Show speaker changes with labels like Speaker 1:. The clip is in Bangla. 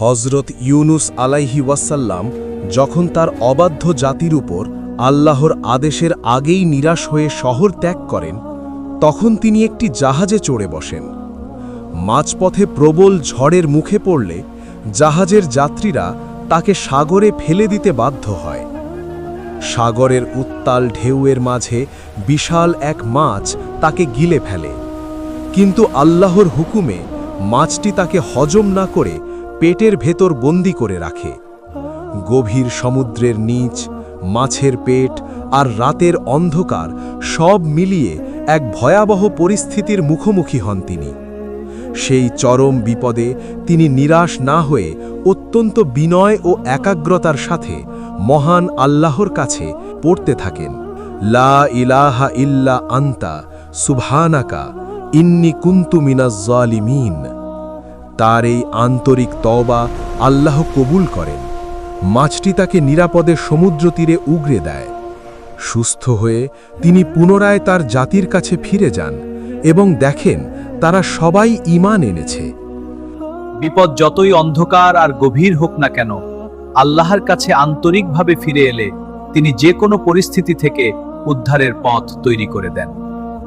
Speaker 1: হযরত ইউনুস আলাইহি ওয়াসাল্লাম যখন তার অবাধ্য জাতির উপর আল্লাহর আদেশের আগেই নিরাশ হয়ে শহর ত্যাগ করেন, তখন তিনি একটি জাহাজে চড়ে বসেন। মাঝপথে প্রবল ঝড়ের মুখে পড়লে জাহাজের যাত্রীরা তাকে সাগরে ফেলে দিতে বাধ্য হয়। সাগরের উত্তাল ঢেউয়ের মাঝে বিশাল এক মাছ তাকে গিলে ফেলে, কিন্তু আল্লাহর হুকুমে মাছটি তাকে হজম না করে পেটের ভেতর বন্দি করে রাখে। গভীর সমুদ্রের নিচ, মাছের পেট আর রাতের অন্ধকার সব মিলিয়ে এক ভয়াবহ পরিস্থিতির মুখোমুখি হন তিনি। সেই চরম বিপদে তিনি নিরাশ না হয়ে অত্যন্ত বিনয় ও একাগ্রতার সাথে মহান আল্লাহর কাছে পড়তে থাকেন, লা ইলাহা ইল্লা আনতা সুবহানাকা ইন্নী কুনতু মিনাজ জালিমিন। তার এই আন্তরিক তওবা আল্লাহ কবুল করেন। মাছটি তাকে নিরাপদে সমুদ্র তীরে উগরে দেয়। সুস্থ হয়ে তিনি পুনরায় তার জাতির কাছে ফিরে যান এবং দেখেন তারা সবাই ঈমান এনেছে।
Speaker 2: বিপদ যতই অন্ধকার আর গভীর হোক না কেন, আল্লাহর কাছে আন্তরিকভাবে ফিরে এলে তিনি যে কোনো পরিস্থিতি থেকে উদ্ধারের পথ তৈরি করে দেন।